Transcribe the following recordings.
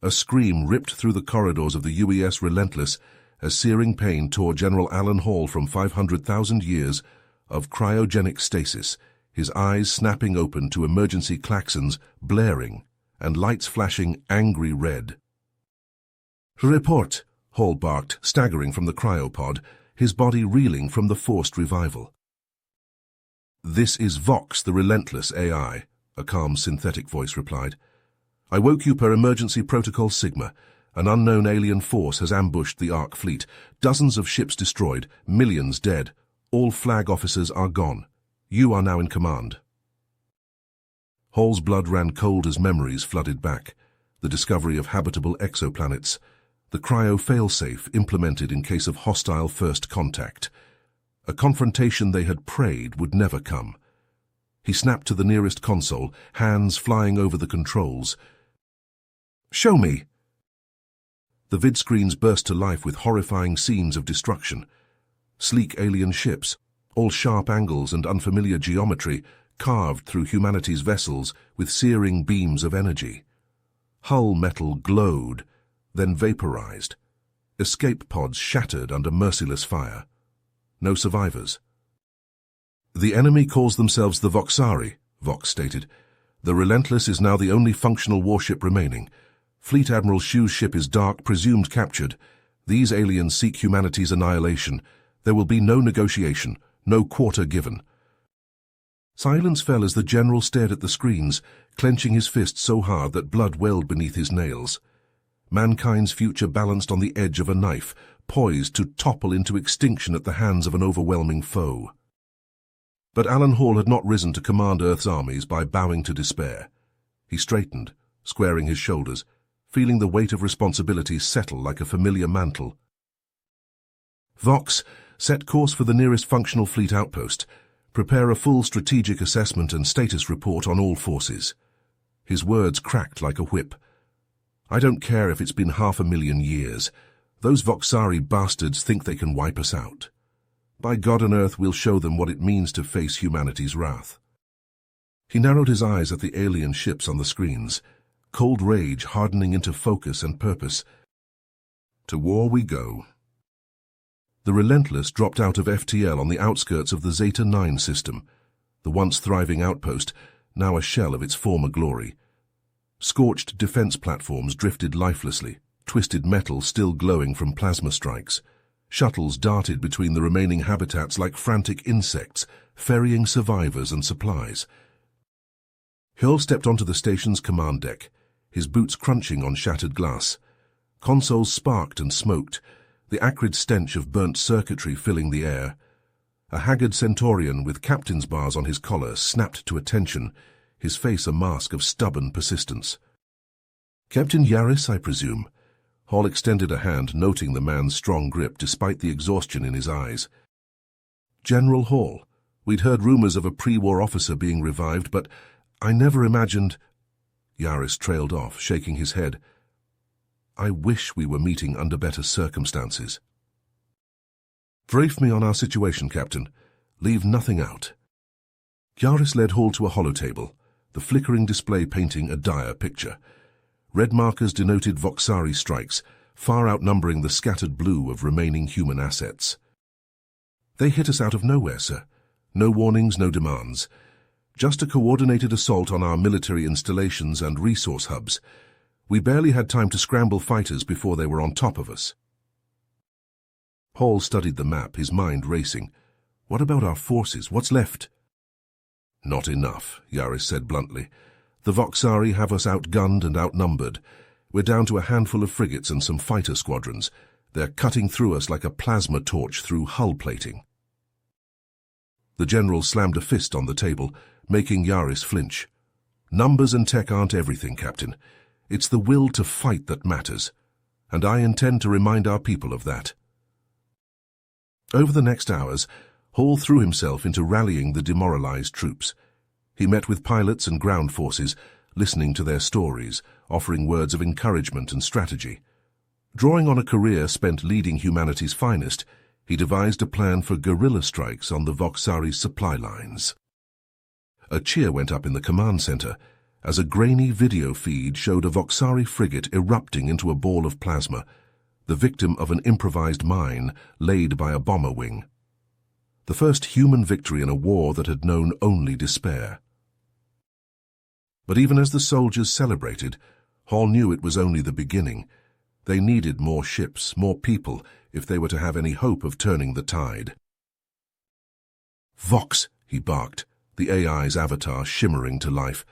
A scream ripped through the corridors of the UES Relentless as searing pain tore General Alan Hall from 500,000 years of cryogenic stasis, his eyes snapping open to emergency klaxons blaring and lights flashing angry red. "Report," Hall barked, staggering from the cryopod, his body reeling from the forced revival. "This is Vox, the Relentless AI," a calm synthetic voice replied. "I woke you per emergency protocol Sigma. An unknown alien force has ambushed the Ark fleet. Dozens of ships destroyed, millions dead. All flag officers are gone. You are now in command." Hall's blood ran cold as memories flooded back. The discovery of habitable exoplanets, the cryo failsafe implemented in case of hostile first contact. A confrontation they had prayed would never come. He snapped to the nearest console, hands flying over the controls. "Show me!" The vidscreens burst to life with horrifying scenes of destruction. Sleek alien ships, all sharp angles and unfamiliar geometry, carved through humanity's vessels with searing beams of energy. Hull metal glowed, then vaporized. Escape pods shattered under merciless fire. No survivors. "The enemy calls themselves the Voxari," Vox stated. "The Relentless is now the only functional warship remaining. Fleet Admiral Shu's ship is dark, presumed captured. These aliens seek humanity's annihilation. There will be no negotiation, no quarter given." Silence fell as the general stared at the screens, clenching his fist so hard that blood welled beneath his nails. Mankind's future balanced on the edge of a knife, poised to topple into extinction at the hands of an overwhelming foe. But Alan Hall had not risen to command Earth's armies by bowing to despair. He straightened, squaring his shoulders, feeling the weight of responsibility settle like a familiar mantle. "Vox, set course for the nearest functional fleet outpost. Prepare a full strategic assessment and status report on all forces." His words cracked like a whip. "I don't care if it's been 500,000 years. Those Voxari bastards think they can wipe us out. By God and Earth, we'll show them what it means to face humanity's wrath." He narrowed his eyes at the alien ships on the screens, cold rage hardening into focus and purpose. "To war we go." The Relentless dropped out of FTL on the outskirts of the Zeta 9 system, the once thriving outpost, now a shell of its former glory. Scorched defense platforms drifted lifelessly, twisted metal still glowing from plasma strikes. Shuttles darted between the remaining habitats like frantic insects, ferrying survivors and supplies. Hill stepped onto the station's command deck, his boots crunching on shattered glass. Consoles sparked and smoked, the acrid stench of burnt circuitry filling the air. A haggard Centaurian with captain's bars on his collar snapped to attention, his face a mask of stubborn persistence. "Captain Yaris, I presume?" Hall extended a hand, noting the man's strong grip despite the exhaustion in his eyes. "General Hall, we'd heard rumors of a pre-war officer being revived, but I never imagined—" Yaris trailed off, shaking his head. "I wish we were meeting under better circumstances." "Brief me on our situation, Captain. Leave nothing out." Yaris led Hall to a holotable, the flickering display painting a dire picture. Red markers denoted Voxari strikes, far outnumbering the scattered blue of remaining human assets. "They hit us out of nowhere, sir. No warnings, no demands. Just a coordinated assault on our military installations and resource hubs. We barely had time to scramble fighters before they were on top of us." Hall studied the map, his mind racing. "What about our forces? What's left?" "Not enough," Yaris said bluntly. "The Voxari have us outgunned and outnumbered. We're down to a handful of frigates and some fighter squadrons. They're cutting through us like a plasma torch through hull plating." The general slammed a fist on the table, making Yaris flinch. "Numbers and tech aren't everything, Captain. It's the will to fight that matters, and I intend to remind our people of that." Over the next hours, Hall threw himself into rallying the demoralized troops. He met with pilots and ground forces, listening to their stories, offering words of encouragement and strategy. Drawing on a career spent leading humanity's finest, he devised a plan for guerrilla strikes on the Voxari supply lines. A cheer went up in the command center. as a grainy video feed showed a Voxari frigate erupting into a ball of plasma, the victim of an improvised mine laid by a bomber wing. The first human victory in a war that had known only despair. But even as the soldiers celebrated, Hall knew it was only the beginning. They needed more ships, more people, if they were to have any hope of turning the tide. "Vox," he barked, the AI's avatar shimmering to life.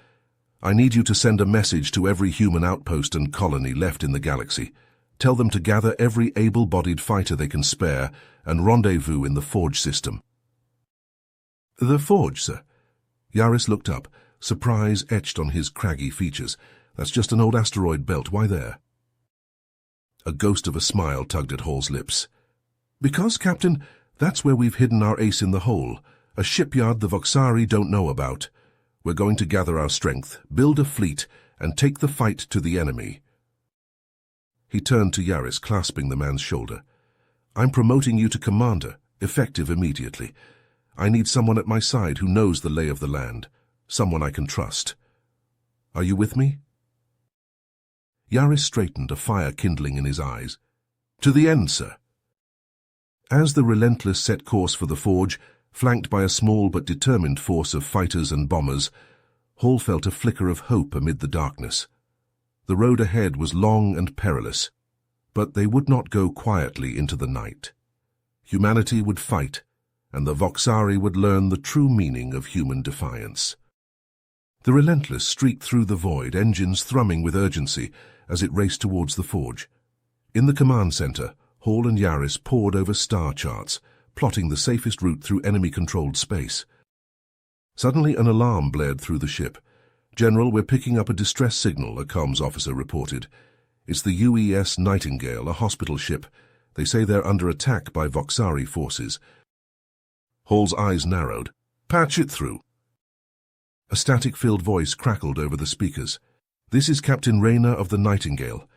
"I need you to send a message to every human outpost and colony left in the galaxy. Tell them to gather every able-bodied fighter they can spare and rendezvous in the Forge system." "The Forge, sir?" Yaris looked up, surprise etched on his craggy features. "That's just an old asteroid belt. Why there?" A ghost of a smile tugged at Hall's lips. "Because, Captain, that's where we've hidden our ace in the hole, a shipyard the Voxari don't know about. We're going to gather our strength, build a fleet, and take the fight to the enemy." He turned to Yaris, clasping the man's shoulder. "I'm promoting you to commander, effective immediately. I need someone at my side who knows the lay of the land, someone I can trust. Are you with me?" Yaris straightened, a fire kindling in his eyes. "To the end, sir." As the Relentless set course for the Forge, flanked by a small but determined force of fighters and bombers, Hall felt a flicker of hope amid the darkness. The road ahead was long and perilous, but they would not go quietly into the night. Humanity would fight, and the Voxari would learn the true meaning of human defiance. The Relentless streaked through the void, engines thrumming with urgency as it raced towards the Forge. In the command center, Hall and Yaris pored over star charts, plotting the safest route through enemy-controlled space. Suddenly an alarm blared through the ship. "General, we're picking up a distress signal," a comms officer reported. "It's the UES Nightingale, a hospital ship. They say they're under attack by Voxari forces." Hall's eyes narrowed. "Patch it through." A static-filled voice crackled over the speakers. "This is Captain Rayner of the Nightingale.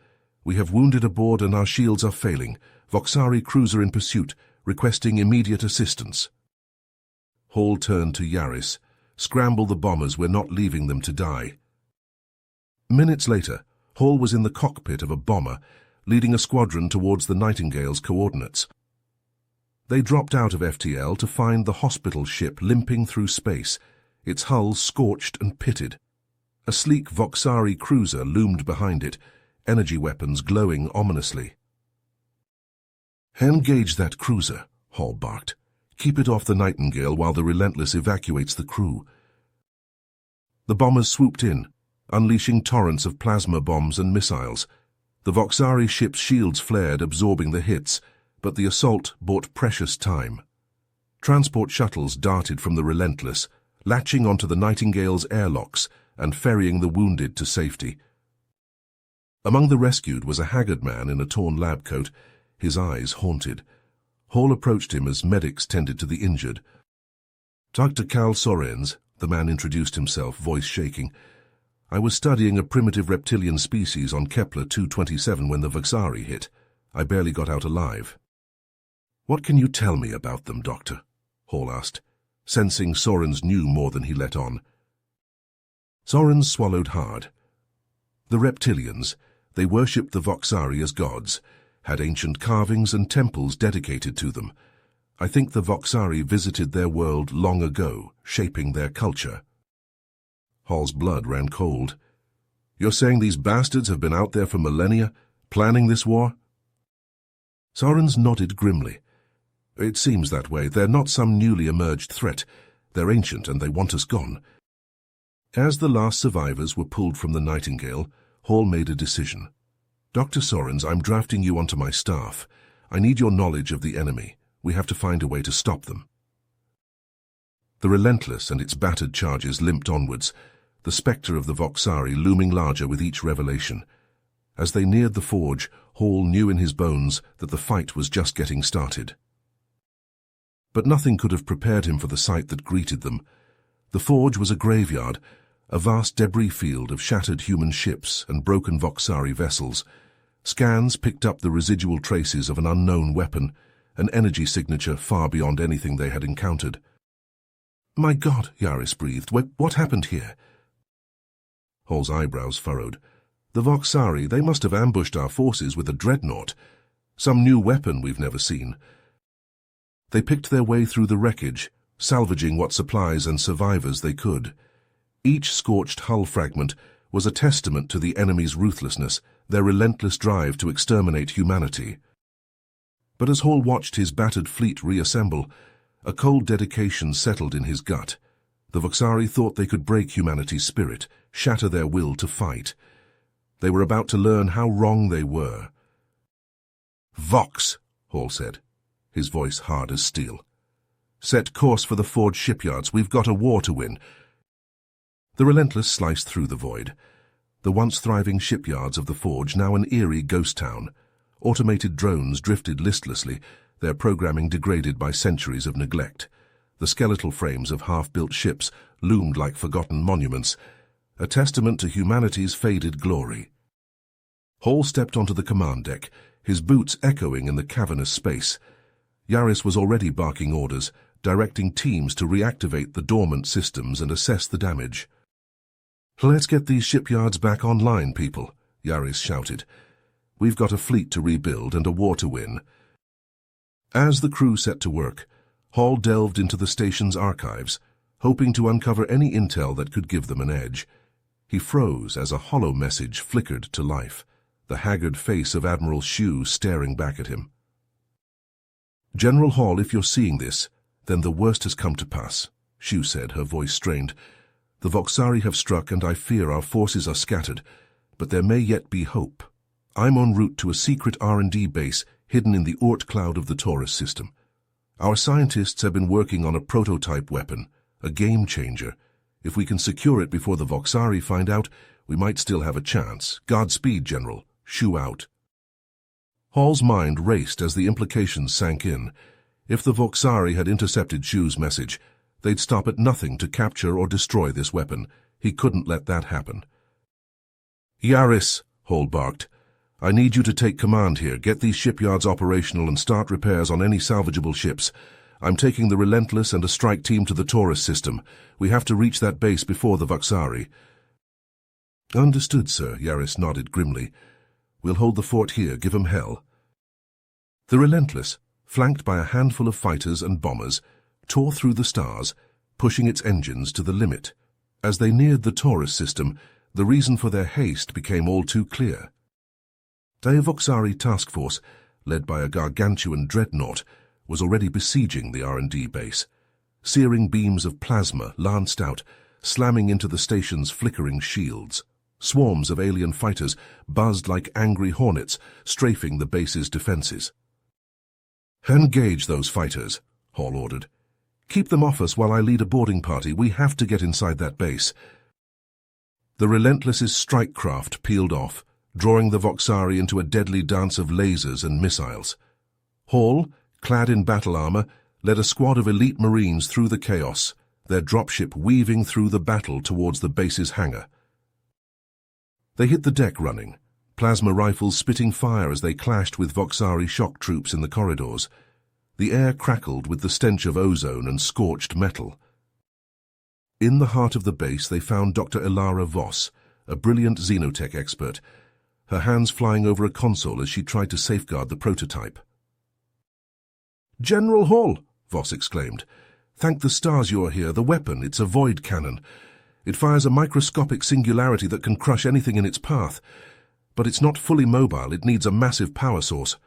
We have wounded aboard and our shields are failing. Voxari cruiser in pursuit, requesting immediate assistance." Hall turned to Yaris. "Scramble the bombers, we're not leaving them to die." Minutes later, Hall was in the cockpit of a bomber, leading a squadron towards the Nightingale's coordinates. They dropped out of FTL to find the hospital ship limping through space, its hull scorched and pitted. A sleek Voxari cruiser loomed behind it, energy weapons glowing ominously. "Engage that cruiser," Hall barked. "Keep it off the Nightingale while the Relentless evacuates the crew." The bombers swooped in, unleashing torrents of plasma bombs and missiles. The Voxari ship's shields flared, absorbing the hits, but the assault bought precious time. Transport shuttles darted from the Relentless, latching onto the Nightingale's airlocks and ferrying the wounded to safety. Among the rescued was a haggard man in a torn lab coat, his eyes haunted. Hall approached him as medics tended to the injured. "Dr. Cal Sorens," the man introduced himself, voice shaking. "I was studying a primitive reptilian species on Kepler 227 when the Voxari hit. I barely got out alive." "What can you tell me about them, Doctor?" Hall asked, sensing Sorens knew more than he let on. Sorens swallowed hard. "The reptilians, they worshipped the Voxari as gods, had ancient carvings and temples dedicated to them. I think the Voxari visited their world long ago, shaping their culture." Hall's blood ran cold. "You're saying these bastards have been out there for millennia, planning this war?" Sorens nodded grimly. "It seems that way. They're not some newly emerged threat. They're ancient and they want us gone." As the last survivors were pulled from the Nightingale, Hall made a decision. "Dr. Sorens, I'm drafting you onto my staff. I need your knowledge of the enemy. We have to find a way to stop them." The Relentless and its battered charges limped onwards, the spectre of the Voxari looming larger with each revelation. As they neared the Forge, Hall knew in his bones that the fight was just getting started. But nothing could have prepared him for the sight that greeted them. The Forge was a graveyard, a vast debris field of shattered human ships and broken Voxari vessels. Scans picked up the residual traces of an unknown weapon, an energy signature far beyond anything they had encountered. "My God," Yaris breathed, "what happened here?" Hall's eyebrows furrowed. The Voxari, they must have ambushed our forces with a dreadnought. Some new weapon we've never seen. They picked their way through the wreckage, salvaging what supplies and survivors they could. Each scorched hull fragment was a testament to the enemy's ruthlessness, their relentless drive to exterminate humanity. But as Hall watched his battered fleet reassemble, a cold dedication settled in his gut. The Voxari thought they could break humanity's spirit, shatter their will to fight. They were about to learn how wrong they were. "Vox," Hall said, his voice hard as steel. "Set course for the Forge shipyards. We've got a war to win." The Relentless sliced through the void. The once thriving shipyards of the Forge, now an eerie ghost town. Automated drones drifted listlessly, their programming degraded by centuries of neglect. The skeletal frames of half-built ships loomed like forgotten monuments, a testament to humanity's faded glory. Hall stepped onto the command deck, his boots echoing in the cavernous space. Yaris was already barking orders, directing teams to reactivate the dormant systems and assess the damage. "Let's get these shipyards back online, people," Yaris shouted. "We've got a fleet to rebuild and a war to win." As the crew set to work, Hall delved into the station's archives, hoping to uncover any intel that could give them an edge. He froze as a hollow message flickered to life, the haggard face of Admiral Shu staring back at him. "General Hall, if you're seeing this, then the worst has come to pass," Shu said, her voice strained. "The Voxari have struck and I fear our forces are scattered, but there may yet be hope. I'm en route to a secret R&D base hidden in the Oort cloud of the Taurus system. Our scientists have been working on a prototype weapon, a game-changer. If we can secure it before the Voxari find out, we might still have a chance. Godspeed, General. Shu out." Hall's mind raced as the implications sank in. If the Voxari had intercepted Shu's message, they'd stop at nothing to capture or destroy this weapon. He couldn't let that happen. "Yaris," Hall barked, "I need you to take command here. Get these shipyards operational and start repairs on any salvageable ships. I'm taking the Relentless and a strike team to the Taurus system. We have to reach that base before the Voxari." "Understood, sir," Yaris nodded grimly. "We'll hold the fort here. Give 'em hell." The Relentless, flanked by a handful of fighters and bombers, tore through the stars, pushing its engines to the limit. As they neared the Taurus system, the reason for their haste became all too clear. A Voxari task force, led by a gargantuan dreadnought, was already besieging the R&D base. Searing beams of plasma lanced out, slamming into the station's flickering shields. Swarms of alien fighters buzzed like angry hornets, strafing the base's defenses. "Engage those fighters," Hall ordered. "Keep them off us while I lead a boarding party. We have to get inside that base." The Relentless's strike craft peeled off, drawing the Voxari into a deadly dance of lasers and missiles. Hall, clad in battle armor, led a squad of elite Marines through the chaos, their dropship weaving through the battle towards the base's hangar. They hit the deck running, plasma rifles spitting fire as they clashed with Voxari shock troops in the corridors. The air crackled with the stench of ozone and scorched metal. In the heart of the base they found Dr. Ilara Voss, a brilliant xenotech expert, her hands flying over a console as she tried to safeguard the prototype. "General Hall," Voss exclaimed. "Thank the stars you are here. The weapon, it's a void cannon. It fires a microscopic singularity that can crush anything in its path. But it's not fully mobile. It needs a massive power source."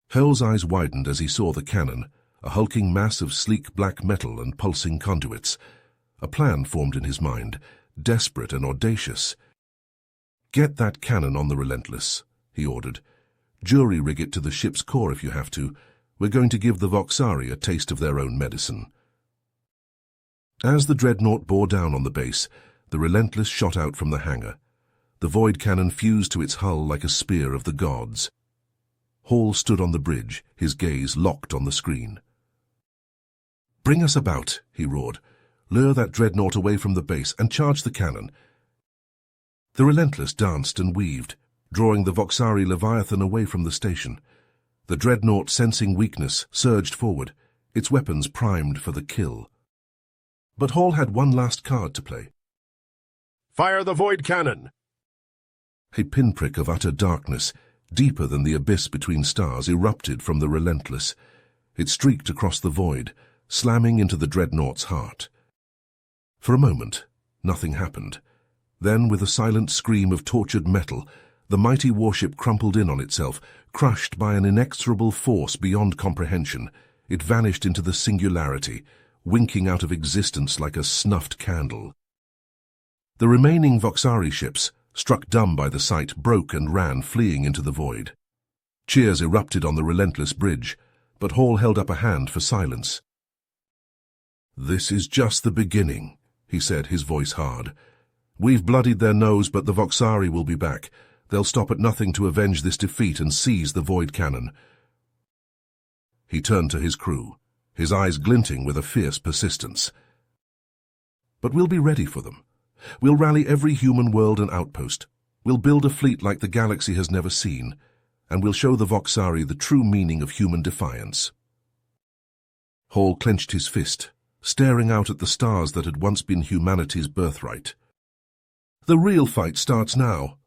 Hell's eyes widened as he saw the cannon, a hulking mass of sleek black metal and pulsing conduits. A plan formed in his mind, desperate and audacious. "Get that cannon on the Relentless," he ordered. "Jury-rig it to the ship's core if you have to. We're going to give the Voxari a taste of their own medicine." As the dreadnought bore down on the base, the Relentless shot out from the hangar. The void cannon fused to its hull like a spear of the gods. Hall stood on the bridge, his gaze locked on the screen. "Bring us about," he roared. "Lure that dreadnought away from the base and charge the cannon." The Relentless danced and weaved, drawing the Voxari Leviathan away from the station. The dreadnought, sensing weakness, surged forward, its weapons primed for the kill. But Hall had one last card to play. Fire the void cannon! A pinprick of utter darkness, deeper than the abyss between stars, erupted from the Relentless. It streaked across the void, slamming into the dreadnought's heart. For a moment, nothing happened. Then, with a silent scream of tortured metal, the mighty warship crumpled in on itself, crushed by an inexorable force beyond comprehension. It vanished into the singularity, winking out of existence like a snuffed candle. The remaining Voxari ships, struck dumb by the sight, broke and ran, fleeing into the void. Cheers erupted on the Relentless bridge, but Hall held up a hand for silence. "This is just the beginning," he said, his voice hard. "We've bloodied their nose, but the Voxari will be back. They'll stop at nothing to avenge this defeat and seize the void cannon." He turned to his crew, his eyes glinting with a fierce persistence. "But we'll be ready for them. We'll rally every human world and outpost. We'll build a fleet like the galaxy has never seen, and we'll show the Voxari the true meaning of human defiance." Hall clenched his fist, staring out at the stars that had once been humanity's birthright. "The real fight starts now."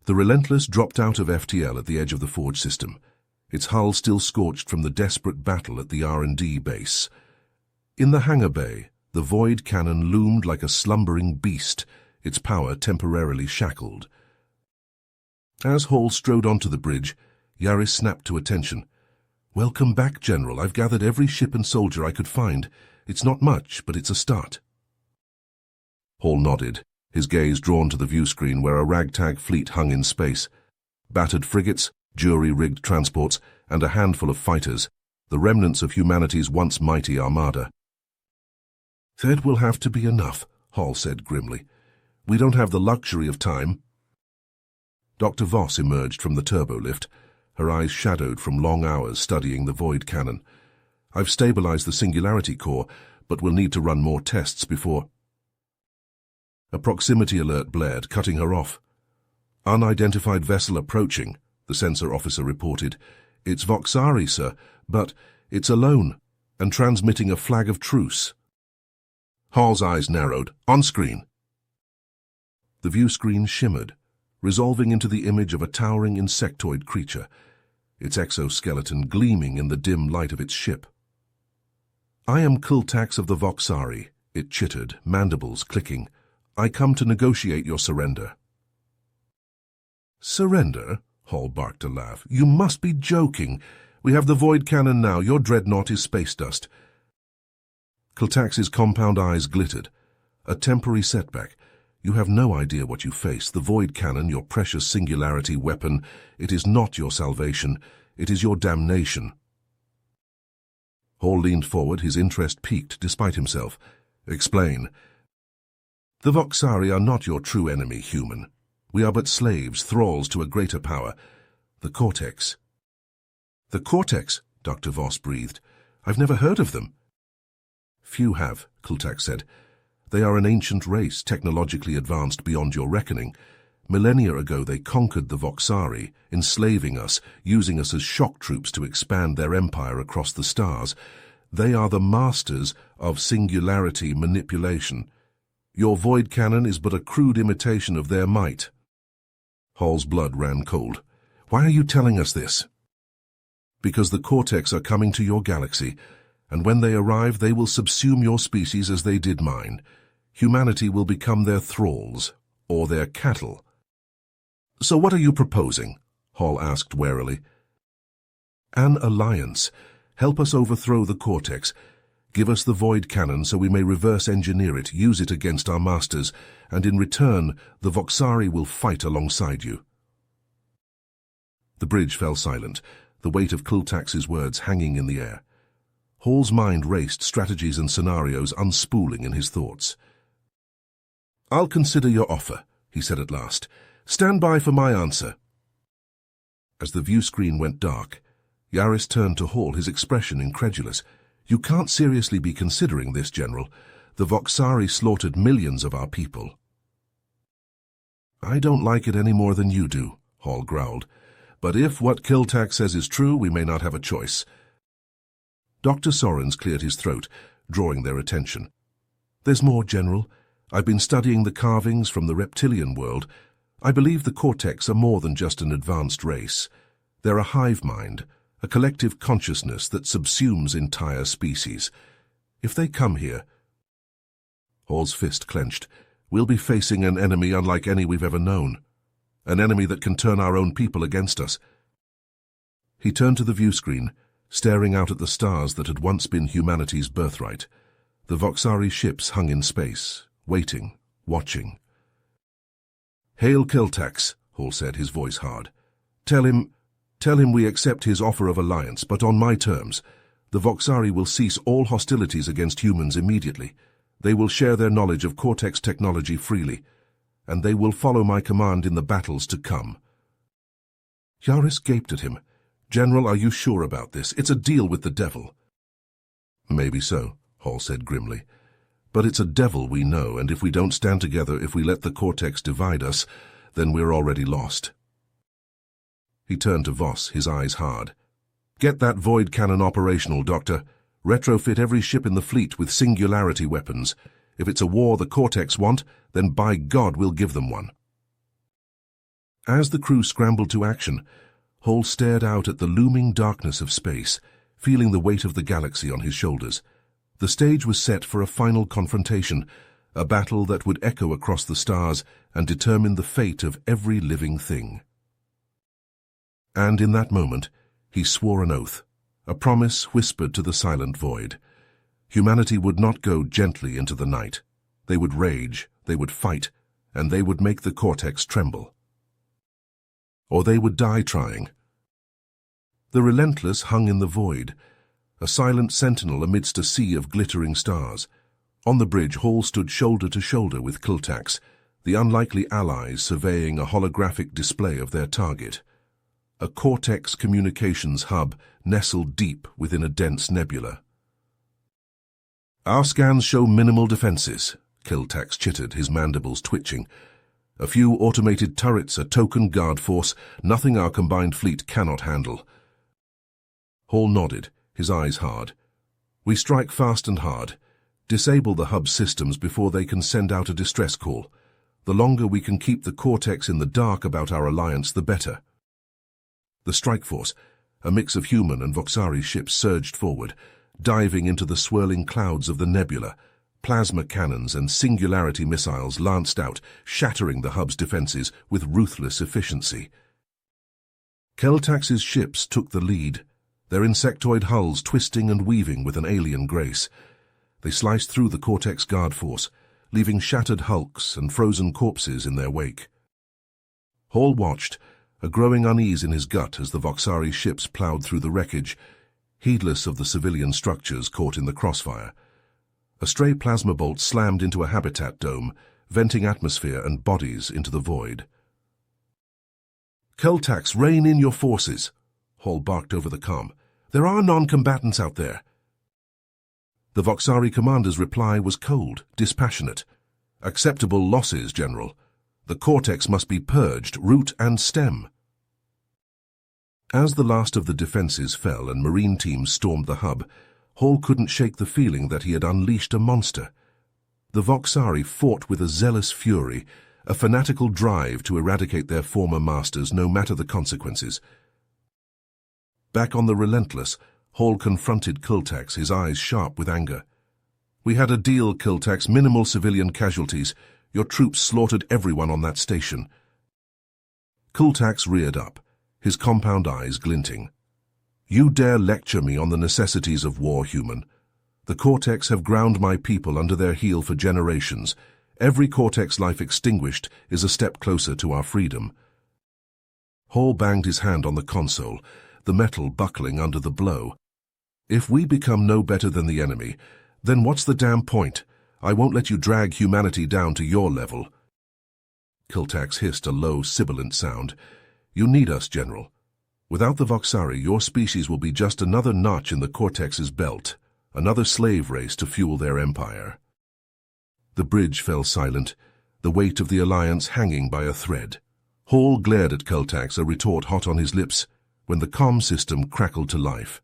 The Relentless dropped out of FTL at the edge of the forge system, its hull still scorched from the desperate battle at the R&D base. In the hangar bay, the void cannon loomed like a slumbering beast, its power temporarily shackled. As Hall strode onto the bridge, Yaris snapped to attention. "Welcome back, General. I've gathered every ship and soldier I could find. It's not much, but it's a start." Hall nodded, his gaze drawn to the view screen where a ragtag fleet hung in space. Battered frigates, jury-rigged transports, and a handful of fighters, the remnants of humanity's once mighty armada. "That will have to be enough," Hall said grimly. "We don't have the luxury of time." Dr. Voss emerged from the turbolift, her eyes shadowed from long hours studying the void cannon. "I've stabilized the singularity core, but we'll need to run more tests before—" A proximity alert blared, cutting her off. "Unidentified vessel approaching," the sensor officer reported. "It's Voxari, sir, but it's alone, and transmitting a flag of truce." Hall's eyes narrowed. "On screen." The view screen shimmered, resolving into the image of a towering insectoid creature, its exoskeleton gleaming in the dim light of its ship. "I am Kultax of the Voxari," it chittered, mandibles clicking. "I come to negotiate your surrender." "Surrender?" Hall barked a laugh. "You must be joking. We have the void cannon now. Your dreadnought is space dust." Kultax's compound eyes glittered. "A temporary setback. You have no idea what you face. The void cannon, your precious singularity weapon, it is not your salvation. It is your damnation." Hall leaned forward, his interest piqued despite himself. "Explain." "The Voxari are not your true enemy, human. We are but slaves, thralls to a greater power, the Cortex." "The Cortex?" Dr. Voss breathed. "I've never heard of them." "Few have," Kultax said. "They are an ancient race, technologically advanced beyond your reckoning. Millennia ago they conquered the Voxari, enslaving us, using us as shock troops to expand their empire across the stars. They are the masters of singularity manipulation. Your void cannon is but a crude imitation of their might." Hall's blood ran cold. "Why are you telling us this?" "Because the Cortex are coming to your galaxy, and when they arrive they will subsume your species as they did mine. Humanity will become their thralls, or their cattle." "So what are you proposing?" Hall asked warily. "An alliance. Help us overthrow the Cortex. Give us the void cannon so we may reverse engineer it, use it against our masters, and in return the Voxari will fight alongside you." The bridge fell silent, the weight of Kultax's words hanging in the air. Hall's mind raced, strategies and scenarios unspooling in his thoughts. "I'll consider your offer," he said at last. "Stand by for my answer." As the view screen went dark, Yaris turned to Hall, his expression incredulous. "You can't seriously be considering this, General. The Voxari slaughtered millions of our people." "I don't like it any more than you do," Hall growled. "But if what Kultax says is true, we may not have a choice." Dr. Sorens cleared his throat, drawing their attention. "There's more, General. I've been studying the carvings from the reptilian world. I believe the Cortex are more than just an advanced race. They're a hive mind, a collective consciousness that subsumes entire species. If they come here—" Hall's fist clenched. "We'll be facing an enemy unlike any we've ever known. An enemy that can turn our own people against us." He turned to the view screen, staring out at the stars that had once been humanity's birthright. The Voxari ships hung in space, waiting, watching. "Hail Kiltax," Hall said, his voice hard. Tell him we accept his offer of alliance, but on my terms. The Voxari will cease all hostilities against humans immediately. They will share their knowledge of Cortex technology freely, and they will follow my command in the battles to come." Yaris gaped at him. "General, are you sure about this? It's a deal with the devil." "Maybe so," Hall said grimly. "But it's a devil we know, and if we don't stand together, if we let the Cortex divide us, then we're already lost." He turned to Voss, his eyes hard. "Get that void cannon operational, Doctor. Retrofit every ship in the fleet with singularity weapons. If it's a war the Cortex want, then by God we'll give them one." As the crew scrambled to action, Hall stared out at the looming darkness of space, feeling the weight of the galaxy on his shoulders. The stage was set for a final confrontation, a battle that would echo across the stars and determine the fate of every living thing. And in that moment, he swore an oath, a promise whispered to the silent void. Humanity would not go gently into the night. They would rage, they would fight, and they would make the Cortex tremble. Or they would die trying. The Relentless hung in the void, a silent sentinel amidst a sea of glittering stars. On the bridge, Hall stood shoulder to shoulder with Kiltax, the unlikely allies surveying a holographic display of their target. A Cortex communications hub nestled deep within a dense nebula. "Our scans show minimal defenses," Kiltax chittered, his mandibles twitching. "A few automated turrets, a token guard force, nothing our combined fleet cannot handle." Hall nodded, his eyes hard. "We strike fast and hard. Disable the hub systems before they can send out a distress call. The longer we can keep the Cortex in the dark about our alliance, the better." The strike force, a mix of human and Voxari ships, surged forward, diving into the swirling clouds of the nebula. Plasma cannons and singularity missiles lanced out, shattering the hub's defenses with ruthless efficiency. Kiltax's ships took the lead, their insectoid hulls twisting and weaving with an alien grace. They sliced through the Cortex guard force, leaving shattered hulks and frozen corpses in their wake. Hall watched, a growing unease in his gut as the Voxari ships ploughed through the wreckage, heedless of the civilian structures caught in the crossfire. A stray plasma bolt slammed into a habitat dome, venting atmosphere and bodies into the void. "Kiltax, rein in your forces," Hall barked over the comm. "There are non-combatants out there." The Voxari commander's reply was cold, dispassionate. "Acceptable losses, General. The Cortex must be purged, root and stem." As the last of the defenses fell and Marine teams stormed the hub, Hall couldn't shake the feeling that he had unleashed a monster. The Voxari fought with a zealous fury, a fanatical drive to eradicate their former masters no matter the consequences. Back on the Relentless, Hall confronted Kiltax, his eyes sharp with anger. "We had a deal, Kiltax, minimal civilian casualties. Your troops slaughtered everyone on that station." Kiltax reared up, his compound eyes glinting. "You dare lecture me on the necessities of war, human? The Cortex have ground my people under their heel for generations. Every Cortex life extinguished is a step closer to our freedom." Hall banged his hand on the console, the metal buckling under the blow. "If we become no better than the enemy, then what's the damn point? I won't let you drag humanity down to your level." Kiltax hissed a low, sibilant sound. "You need us, General. Without the Voxari, your species will be just another notch in the Cortex's belt, another slave race to fuel their empire." The bridge fell silent, the weight of the alliance hanging by a thread. Hall glared at Kiltax, a retort hot on his lips, when the comm system crackled to life.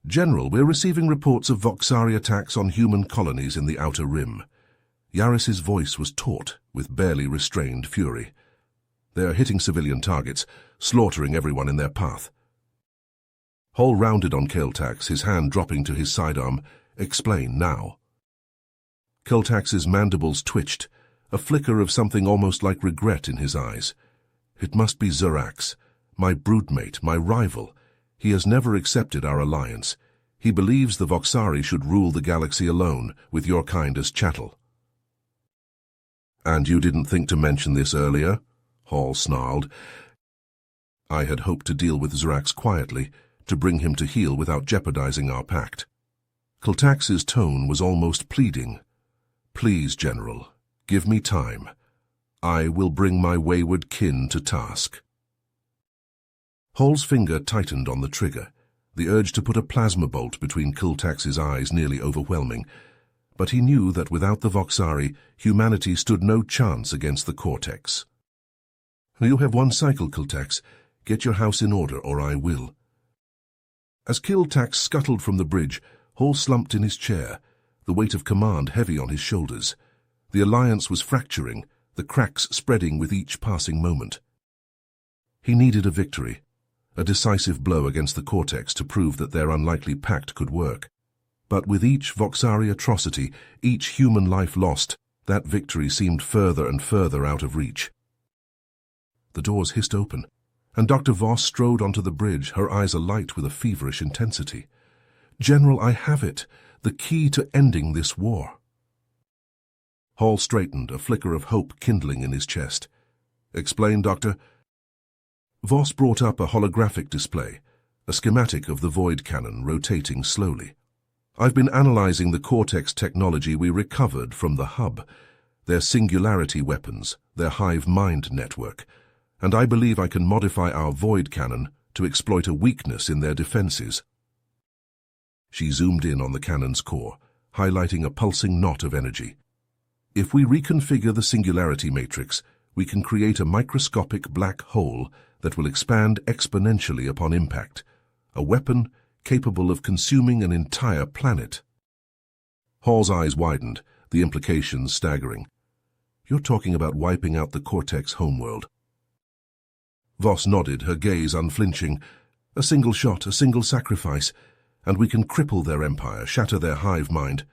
"General, we're receiving reports of Voxari attacks on human colonies in the Outer Rim. Yaris's voice was taut with barely restrained fury. "They are hitting civilian targets, slaughtering everyone in their path." Hall rounded on Kiltax, his hand dropping to his sidearm. "Explain, now." Kiltax's mandibles twitched, a flicker of something almost like regret in his eyes. "It must be Zirax, my broodmate, my rival. He has never accepted our alliance. He believes the Voxari should rule the galaxy alone, with your kind as chattel." "And you didn't think to mention this earlier?" Hall snarled. "I had hoped to deal with Zirax quietly, to bring him to heel without jeopardizing our pact." Kiltax's tone was almost pleading. "Please, General, give me time. I will bring my wayward kin to task." Hall's finger tightened on the trigger, the urge to put a plasma bolt between Kiltax's eyes nearly overwhelming. But he knew that without the Voxari, humanity stood no chance against the Cortex. "You have one cycle, Kiltax. Get your house in order, or I will." As Kiltax scuttled from the bridge, Hall slumped in his chair, the weight of command heavy on his shoulders. The alliance was fracturing, the cracks spreading with each passing moment. He needed a victory, a decisive blow against the Cortex to prove that their unlikely pact could work. But with each Voxari atrocity, each human life lost, that victory seemed further and further out of reach. The doors hissed open, and Dr. Voss strode onto the bridge, her eyes alight with a feverish intensity. "General, I have it, the key to ending this war." Hall straightened, a flicker of hope kindling in his chest. "Explain, Doctor." Voss brought up a holographic display, a schematic of the void cannon rotating slowly. "I've been analyzing the Cortex technology we recovered from the hub, their singularity weapons, their hive mind network, and I believe I can modify our void cannon to exploit a weakness in their defenses." She zoomed in on the cannon's core, highlighting a pulsing knot of energy. "If we reconfigure the singularity matrix, we can create a microscopic black hole that will expand exponentially upon impact, a weapon capable of consuming an entire planet." Hall's eyes widened, the implications staggering. "You're talking about wiping out the Cortex homeworld." Voss nodded, her gaze unflinching. "A single shot, a single sacrifice, and we can cripple their empire, shatter their hive mind.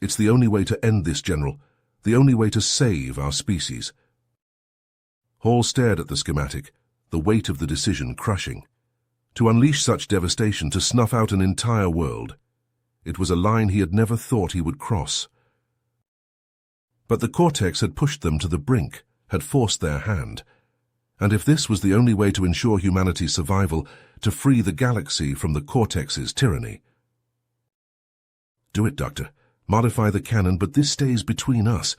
It's the only way to end this, General, the only way to save our species." Hall stared at the schematic, the weight of the decision crushing. To unleash such devastation, to snuff out an entire world. It was a line he had never thought he would cross. But the Cortex had pushed them to the brink, had forced their hand. And if this was the only way to ensure humanity's survival, to free the galaxy from the Cortex's tyranny. "Do it, Doctor. Modify the cannon, but this stays between us.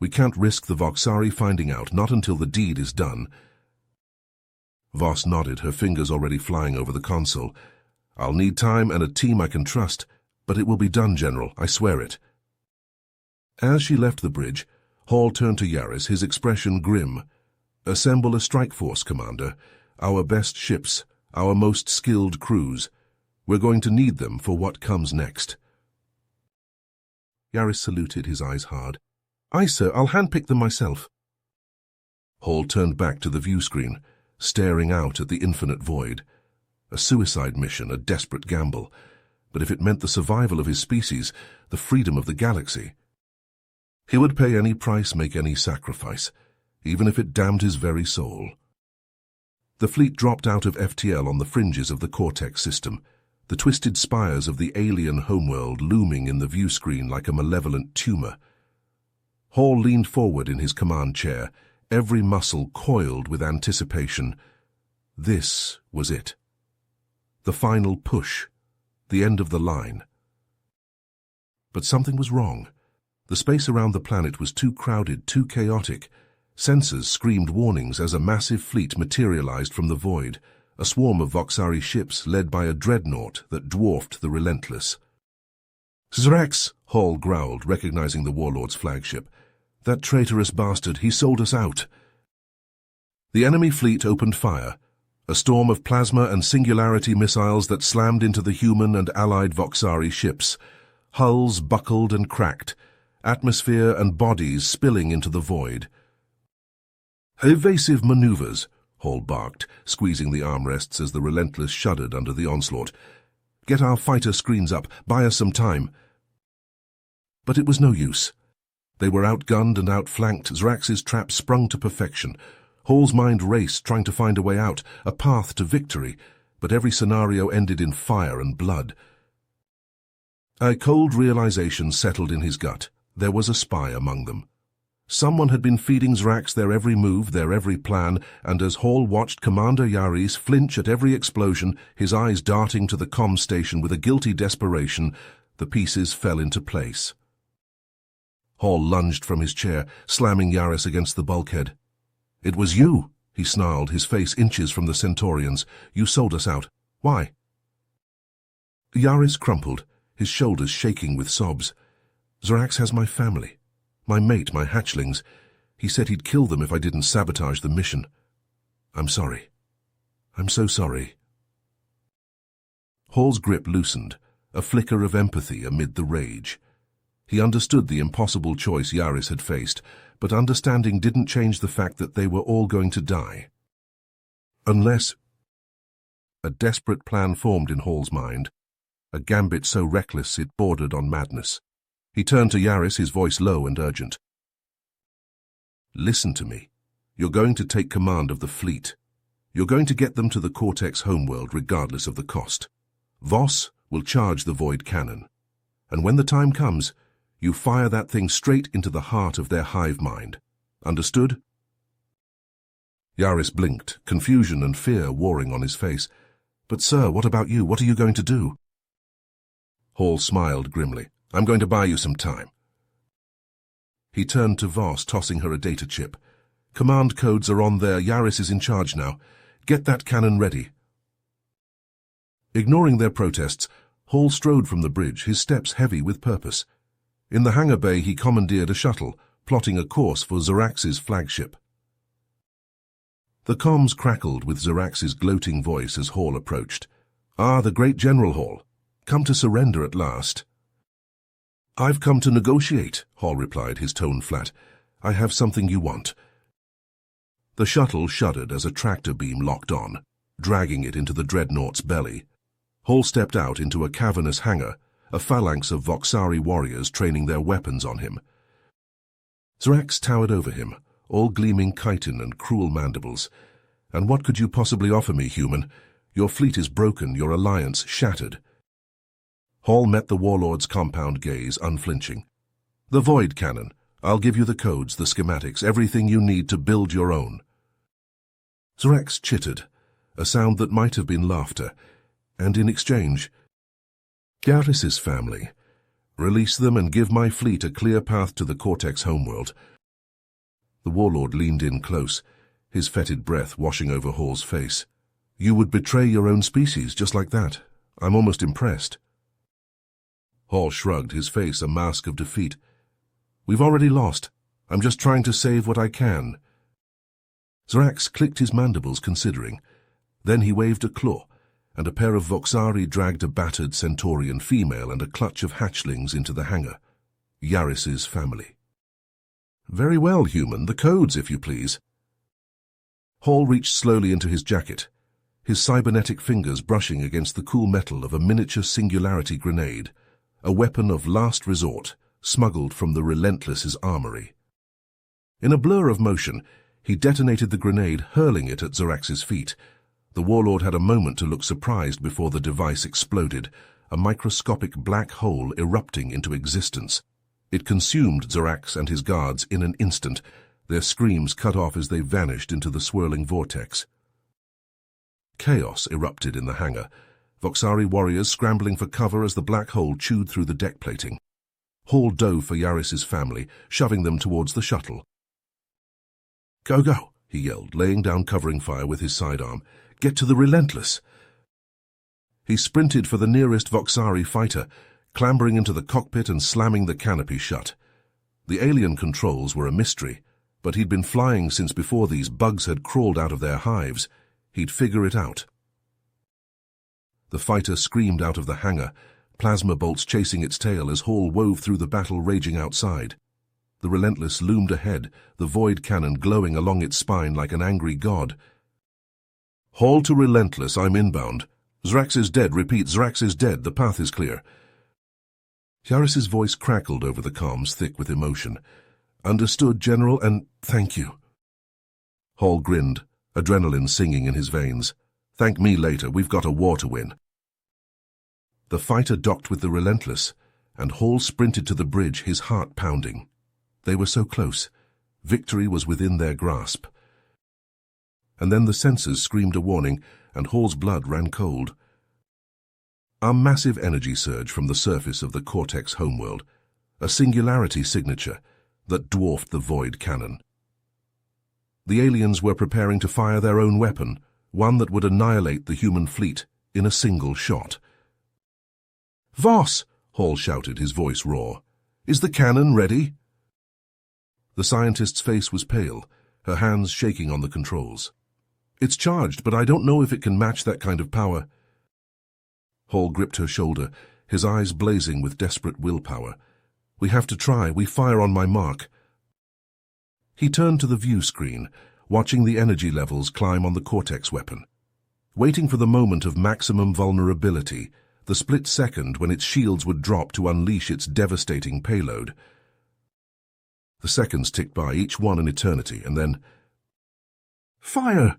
We can't risk the Voxari finding out, not until the deed is done." Voss nodded, her fingers already flying over the console. "I'll need time and a team I can trust, but it will be done, General, I swear it." As she left the bridge, Hall turned to Yaris, his expression grim. "Assemble a strike force, Commander. Our best ships, our most skilled crews. We're going to need them for what comes next." Yaris saluted, his eyes hard. "Aye, sir, I'll handpick them myself." Hall turned back to the view screen, staring out at the infinite void. A suicide mission, a desperate gamble. But if it meant the survival of his species, the freedom of the galaxy, he would pay any price, make any sacrifice, even if it damned his very soul. The fleet dropped out of FTL on the fringes of the Cortex system, the twisted spires of the alien homeworld looming in the view screen like a malevolent tumor. Hall leaned forward in his command chair, every muscle coiled with anticipation. This was it. The final push, the end of the line. But something was wrong. The space around the planet was too crowded, too chaotic. Sensors screamed warnings as a massive fleet materialized from the void, a swarm of Voxari ships led by a dreadnought that dwarfed the Relentless. "Zirax!" Hall growled, recognizing the warlord's flagship. "That traitorous bastard, he sold us out." The enemy fleet opened fire, a storm of plasma and singularity missiles that slammed into the human and allied Voxari ships. Hulls buckled and cracked, atmosphere and bodies spilling into the void. "Evasive maneuvers," Hall barked, squeezing the armrests as the Relentless shuddered under the onslaught. "Get our fighter screens up, buy us some time." But it was no use. They were outgunned and outflanked. Zrax's trap sprung to perfection. Hall's mind raced, trying to find a way out, a path to victory, but every scenario ended in fire and blood. A cold realization settled in his gut. There was a spy among them. Someone had been feeding Zrax their every move, their every plan, and as Hall watched Commander Yaris flinch at every explosion, his eyes darting to the comm station with a guilty desperation, the pieces fell into place. Hall lunged from his chair, slamming Yaris against the bulkhead. "It was you," he snarled, his face inches from the Centaurians. "You sold us out. Why?" Yaris crumpled, his shoulders shaking with sobs. "Zrax has my family. My mate, my hatchlings. He said he'd kill them if I didn't sabotage the mission. I'm sorry. I'm so sorry." Hall's grip loosened, a flicker of empathy amid the rage. He understood the impossible choice Yaris had faced, but understanding didn't change the fact that they were all going to die. Unless... A desperate plan formed in Hall's mind, a gambit so reckless it bordered on madness. He turned to Yaris, his voice low and urgent. "Listen to me. You're going to take command of the fleet. You're going to get them to the Cortex homeworld regardless of the cost. Voss will charge the Void Cannon. And when the time comes, you fire that thing straight into the heart of their hive mind. Understood?" Yaris blinked, confusion and fear warring on his face. "But sir, what about you? What are you going to do?" Hall smiled grimly. "I'm going to buy you some time." He turned to Voss, tossing her a data chip. "Command codes are on there. Yaris is in charge now. Get that cannon ready." Ignoring their protests, Hall strode from the bridge, his steps heavy with purpose. In the hangar bay he commandeered a shuttle, plotting a course for Zrax's flagship. The comms crackled with Zrax's gloating voice as Hall approached. "Ah, the great General Hall. Come to surrender at last." "I've come to negotiate," Hall replied, his tone flat. "I have something you want." The shuttle shuddered as a tractor beam locked on, dragging it into the dreadnought's belly. Hall stepped out into a cavernous hangar, a phalanx of Voxari warriors training their weapons on him. Zrax towered over him, all gleaming chitin and cruel mandibles. "And what could you possibly offer me, human? Your fleet is broken, your alliance shattered." Hall met the warlord's compound gaze, unflinching. "The Void Cannon. I'll give you the codes, the schematics, everything you need to build your own." Zrax chittered, a sound that might have been laughter, and in exchange, "Yaris's family. Release them and give my fleet a clear path to the Cortex homeworld." The warlord leaned in close, his fetid breath washing over Hall's face. "You would betray your own species just like that. I'm almost impressed." Hall shrugged, his face a mask of defeat. "We've already lost. I'm just trying to save what I can." Zrax clicked his mandibles, considering. Then he waved a claw, and a pair of Voxari dragged a battered Centaurian female and a clutch of hatchlings into the hangar. Yaris's family. "Very well, human. The codes, if you please." Hall reached slowly into his jacket, his cybernetic fingers brushing against the cool metal of a miniature singularity grenade, a weapon of last resort, smuggled from the Relentless's armory. In a blur of motion, he detonated the grenade, hurling it at Zrax's feet. The warlord had a moment to look surprised before the device exploded, a microscopic black hole erupting into existence. It consumed Zrax and his guards in an instant, their screams cut off as they vanished into the swirling vortex. Chaos erupted in the hangar, Voxari warriors scrambling for cover as the black hole chewed through the deck plating. Hall dove for Yaris's family, shoving them towards the shuttle. "Go, go," he yelled, laying down covering fire with his sidearm. "Get to the Relentless." He sprinted for the nearest Voxari fighter, clambering into the cockpit and slamming the canopy shut. The alien controls were a mystery, but he'd been flying since before these bugs had crawled out of their hives. He'd figure it out. The fighter screamed out of the hangar, plasma bolts chasing its tail as Hall wove through the battle raging outside. The Relentless loomed ahead, the void cannon glowing along its spine like an angry god. "Hall to Relentless, I'm inbound. Zrax is dead, repeat, Zrax is dead, the path is clear." Yaris's voice crackled over the comms, thick with emotion. "Understood, General, and thank you." Hall grinned, adrenaline singing in his veins. "Thank me later, we've got a war to win." The fighter docked with the Relentless, and Hall sprinted to the bridge, his heart pounding. They were so close. Victory was within their grasp. And then the sensors screamed a warning, and Hall's blood ran cold. A massive energy surge from the surface of the Cortex homeworld, a singularity signature that dwarfed the void cannon. The aliens were preparing to fire their own weapon, one that would annihilate the human fleet in a single shot. "Voss!" Hall shouted, his voice raw. "Is the cannon ready?" The scientist's face was pale, her hands shaking on the controls. "It's charged, but I don't know if it can match that kind of power." Hall gripped her shoulder, his eyes blazing with desperate willpower. "We have to try. We fire on my mark." He turned to the view screen, watching the energy levels climb on the Cortex weapon. Waiting for the moment of maximum vulnerability, the split second when its shields would drop to unleash its devastating payload. The seconds ticked by, each one an eternity, and then... Fire!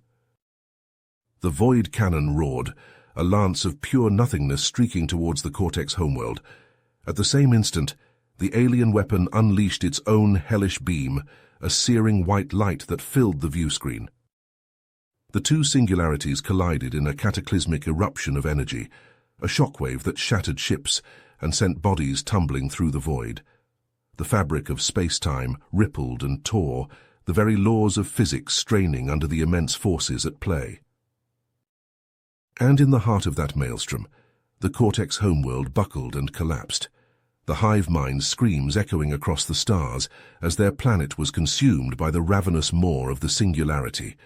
The void cannon roared, a lance of pure nothingness streaking towards the Cortex homeworld. At the same instant, the alien weapon unleashed its own hellish beam, a searing white light that filled the view screen. The two singularities collided in a cataclysmic eruption of energy, a shockwave that shattered ships and sent bodies tumbling through the void. The fabric of space-time rippled and tore, the very laws of physics straining under the immense forces at play. And in the heart of that maelstrom, the Cortex homeworld buckled and collapsed, the hive mind's screams echoing across the stars as their planet was consumed by the ravenous maw of the singularity.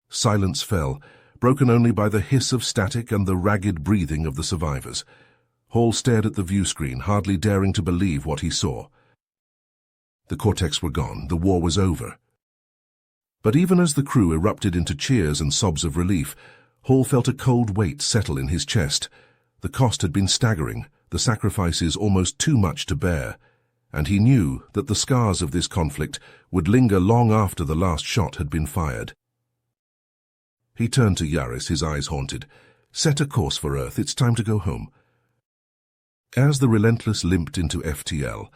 Silence fell, broken only by the hiss of static and the ragged breathing of the survivors. Hall stared at the view screen, hardly daring to believe what he saw. The Cortex were gone, the war was over. But even as the crew erupted into cheers and sobs of relief, Hall felt a cold weight settle in his chest. The cost had been staggering, the sacrifices almost too much to bear, and he knew that the scars of this conflict would linger long after the last shot had been fired. He turned to Yaris, his eyes haunted. "Set a course for Earth, it's time to go home." As the Relentless limped into FTL,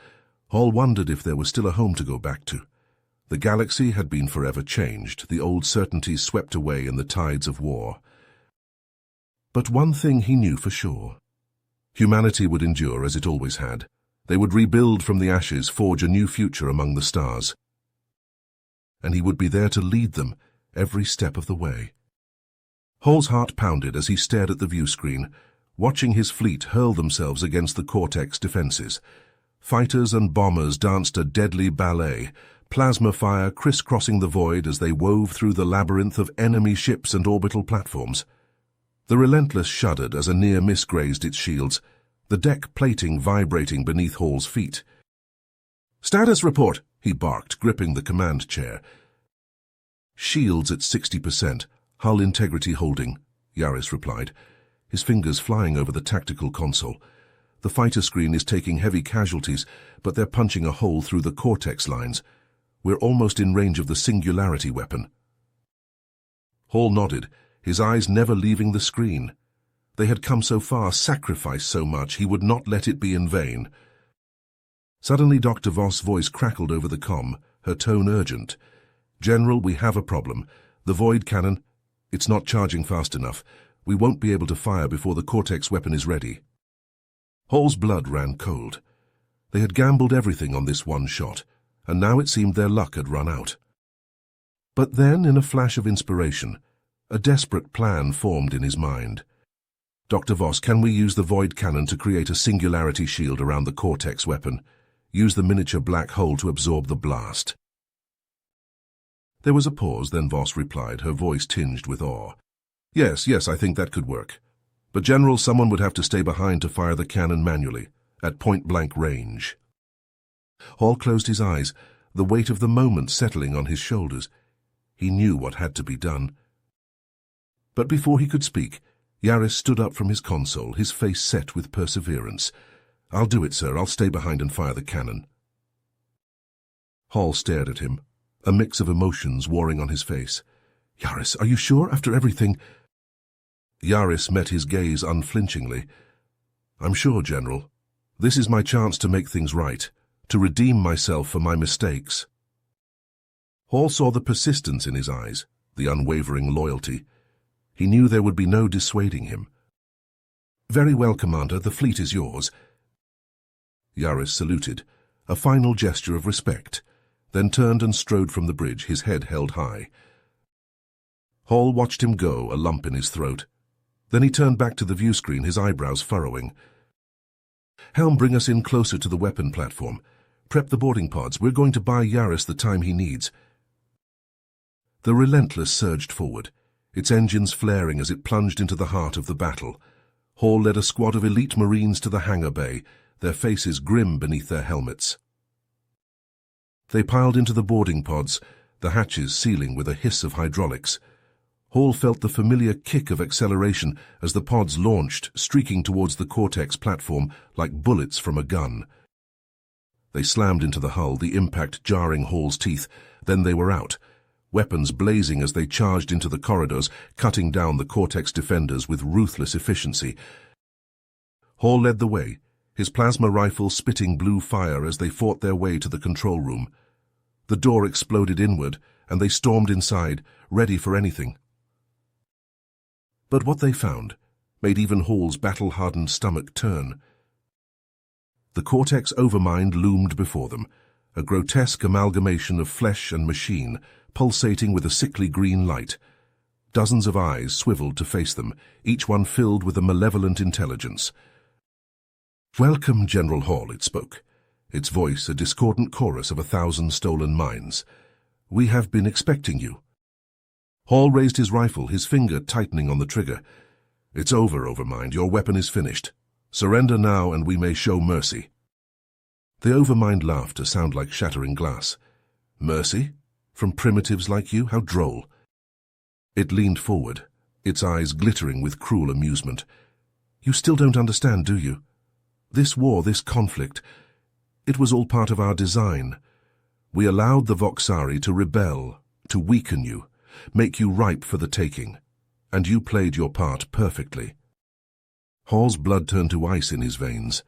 Hall wondered if there was still a home to go back to. The galaxy had been forever changed, the old certainties swept away in the tides of war. But one thing he knew for sure. Humanity would endure as it always had. They would rebuild from the ashes, forge a new future among the stars. And he would be there to lead them every step of the way. Hall's heart pounded as he stared at the view screen, watching his fleet hurl themselves against the Cortex defenses. Fighters and bombers danced a deadly ballet, plasma fire crisscrossing the void as they wove through the labyrinth of enemy ships and orbital platforms. The Relentless shuddered as a near miss grazed its shields, the deck plating vibrating beneath Hall's feet. "Status report," he barked, gripping the command chair. "Shields at 60%, hull integrity holding," Yaris replied, his fingers flying over the tactical console. "The fighter screen is taking heavy casualties, but they're punching a hole through the Cortex lines. We're almost in range of the singularity weapon." Hall nodded, his eyes never leaving the screen. They had come so far, sacrificed so much, he would not let it be in vain. Suddenly Dr. Voss' voice crackled over the comm, her tone urgent. "General, we have a problem. The void cannon, it's not charging fast enough. We won't be able to fire before the Cortex weapon is ready." Hall's blood ran cold. They had gambled everything on this one shot, and now it seemed their luck had run out. But then, in a flash of inspiration, a desperate plan formed in his mind. "Dr. Voss, can we use the void cannon to create a singularity shield around the Cortex weapon? Use the miniature black hole to absorb the blast." There was a pause, then Voss replied, her voice tinged with awe. Yes, I think that could work." But General, someone would have to stay behind to fire the cannon manually, at point-blank range. Hall closed his eyes, the weight of the moment settling on his shoulders. He knew what had to be done. But before he could speak, Yaris stood up from his console, his face set with perseverance. "I'll do it, sir. I'll stay behind and fire the cannon." Hall stared at him, a mix of emotions warring on his face. "Yaris, are you sure, after everything?" Yaris met his gaze unflinchingly. "I'm sure, General. This is my chance to make things right, to redeem myself for my mistakes." Hall saw the persistence in his eyes, the unwavering loyalty. He knew there would be no dissuading him. "Very well, Commander, the fleet is yours." Yaris saluted, a final gesture of respect, then turned and strode from the bridge, his head held high. Hall watched him go, a lump in his throat. Then he turned back to the viewscreen, his eyebrows furrowing. "Helm, bring us in closer to the weapon platform. Prep the boarding pods. We're going to buy Yaris the time he needs." The Relentless surged forward, its engines flaring as it plunged into the heart of the battle. Hall led a squad of elite Marines to the hangar bay, their faces grim beneath their helmets. They piled into the boarding pods, the hatches sealing with a hiss of hydraulics. Hall felt the familiar kick of acceleration as the pods launched, streaking towards the Cortex platform like bullets from a gun. They slammed into the hull, the impact jarring Hall's teeth. Then they were out, weapons blazing as they charged into the corridors, cutting down the Cortex defenders with ruthless efficiency. Hall led the way, his plasma rifle spitting blue fire as they fought their way to the control room. The door exploded inward, and they stormed inside, ready for anything. But what they found made even Hall's battle-hardened stomach turn. The Cortex Overmind loomed before them, a grotesque amalgamation of flesh and machine, pulsating with a sickly green light. Dozens of eyes swiveled to face them, each one filled with a malevolent intelligence. "Welcome, General Hall," it spoke, its voice a discordant chorus of 1,000 stolen minds. "We have been expecting you." Hall raised his rifle, his finger tightening on the trigger. "It's over, Overmind. Your weapon is finished. Surrender now, and we may show mercy." The Overmind laughed, a sound like shattering glass. "Mercy? From primitives like you? How droll." It leaned forward, its eyes glittering with cruel amusement. "You still don't understand, do you? This war, this conflict, it was all part of our design. We allowed the Voxari to rebel, to weaken you, make you ripe for the taking, and you played your part perfectly." Hall's blood turned to ice in his veins.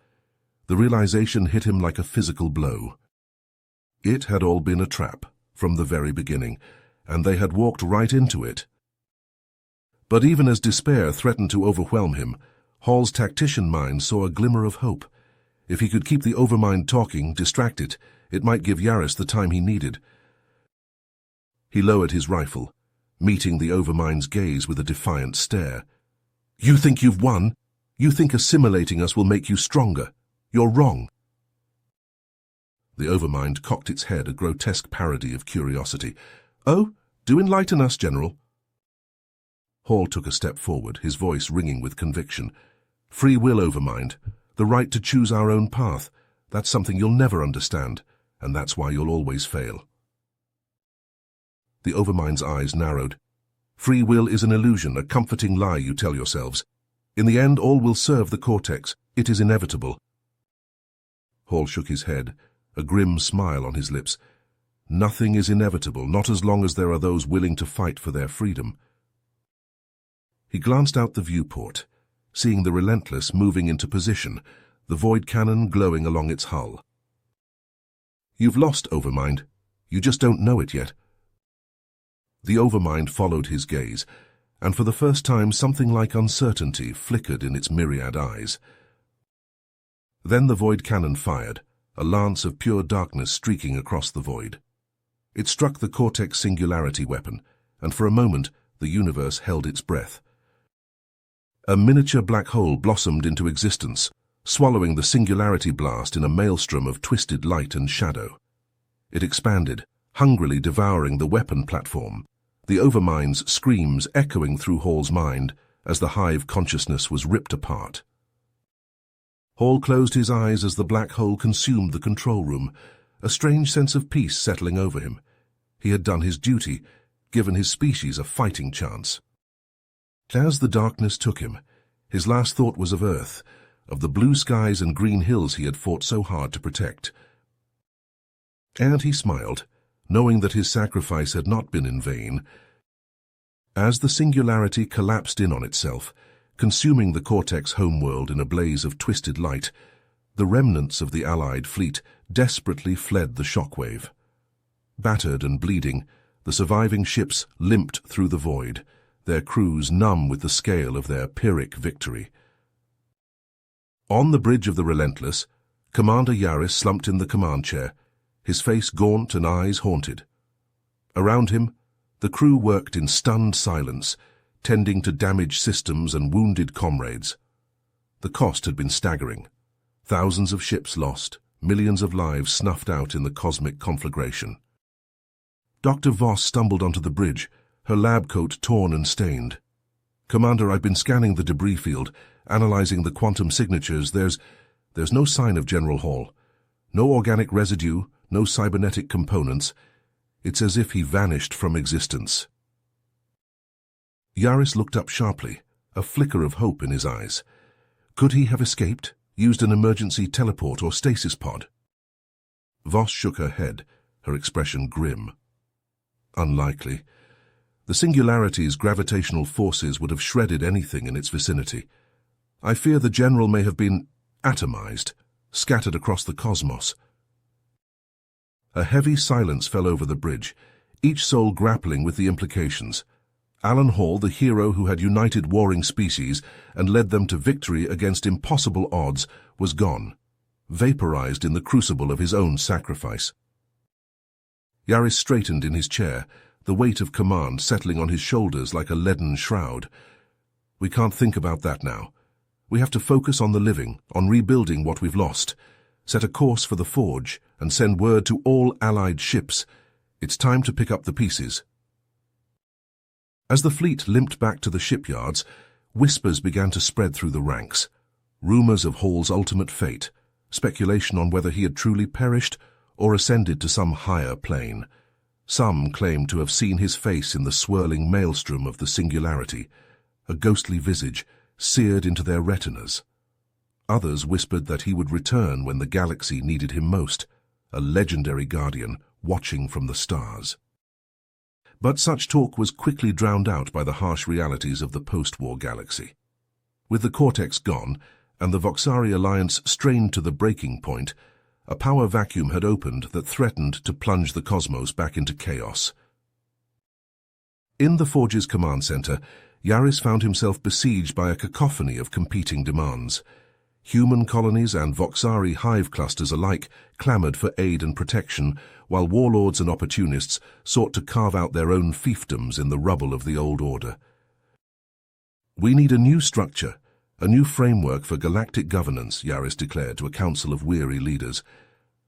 The realization hit him like a physical blow. It had all been a trap, from the very beginning, and they had walked right into it. But even as despair threatened to overwhelm him, Hall's tactician mind saw a glimmer of hope. If he could keep the Overmind talking, distract it, it might give Yaris the time he needed. He lowered his rifle, meeting the Overmind's gaze with a defiant stare. "You think you've won? You think assimilating us will make you stronger? You're wrong." The Overmind cocked its head, a grotesque parody of curiosity. "Oh, do enlighten us, General." Hall took a step forward, his voice ringing with conviction. "Free will, Overmind. The right to choose our own path. That's something you'll never understand, and that's why you'll always fail." The Overmind's eyes narrowed. "Free will is an illusion, a comforting lie you tell yourselves. In the end, all will serve the Cortex. It is inevitable." Hall shook his head, a grim smile on his lips. "Nothing is inevitable, not as long as there are those willing to fight for their freedom." He glanced out the viewport, seeing the Relentless moving into position, the void cannon glowing along its hull. "You've lost, Overmind. You just don't know it yet." The Overmind followed his gaze, and for the first time something like uncertainty flickered in its myriad eyes. Then the void cannon fired, a lance of pure darkness streaking across the void. It struck the Cortex Singularity weapon, and for a moment the universe held its breath. A miniature black hole blossomed into existence, swallowing the Singularity blast in a maelstrom of twisted light and shadow. It expanded, hungrily devouring the weapon platform, the Overmind's screams echoing through Hall's mind, as the hive consciousness was ripped apart. Hall closed his eyes as the black hole consumed the control room, a strange sense of peace settling over him. He had done his duty, given his species a fighting chance. As the darkness took him, his last thought was of Earth, of the blue skies and green hills he had fought so hard to protect. And he smiled, knowing that his sacrifice had not been in vain. As the singularity collapsed in on itself, consuming the Cortex homeworld in a blaze of twisted light, the remnants of the Allied fleet desperately fled the shockwave. Battered and bleeding, the surviving ships limped through the void, their crews numb with the scale of their Pyrrhic victory. On the bridge of the Relentless, Commander Yaris slumped in the command chair, his face gaunt and eyes haunted. Around him, the crew worked in stunned silence, tending to damaged systems and wounded comrades. The cost had been staggering. Thousands of ships lost, millions of lives snuffed out in the cosmic conflagration. Dr. Voss stumbled onto the bridge, her lab coat torn and stained. "Commander, I've been scanning the debris field, analyzing the quantum signatures. There's no sign of General Hall. No organic residue, no cybernetic components. It's as if he vanished from existence." Yaris looked up sharply, a flicker of hope in his eyes. Could he have escaped, used an emergency teleport or stasis pod? Voss shook her head, her expression grim. Unlikely. The Singularity's gravitational forces would have shredded anything in its vicinity. I fear the General may have been atomized, scattered across the cosmos. A heavy silence fell over the bridge, each soul grappling with the implications. Alan Hall, the hero who had united warring species and led them to victory against impossible odds, was gone, vaporized in the crucible of his own sacrifice. Yaris straightened in his chair, the weight of command settling on his shoulders like a leaden shroud. "We can't think about that now. We have to focus on the living, on rebuilding what we've lost, set a course for the Forge, and send word to all Allied ships. It's time to pick up the pieces." As the fleet limped back to the shipyards, whispers began to spread through the ranks. Rumors of Hall's ultimate fate, speculation on whether he had truly perished or ascended to some higher plane. Some claimed to have seen his face in the swirling maelstrom of the Singularity, a ghostly visage seared into their retinas. Others whispered that he would return when the galaxy needed him most, a legendary guardian watching from the stars. But such talk was quickly drowned out by the harsh realities of the post-war galaxy. With the Cortex gone, and the Voxari alliance strained to the breaking point, a power vacuum had opened that threatened to plunge the cosmos back into chaos. In the Forge's command center, Yaris found himself besieged by a cacophony of competing demands. Human colonies and Voxari hive clusters alike clamored for aid and protection, while warlords and opportunists sought to carve out their own fiefdoms in the rubble of the old order. "We need a new structure, a new framework for galactic governance," Yaris declared to a council of weary leaders.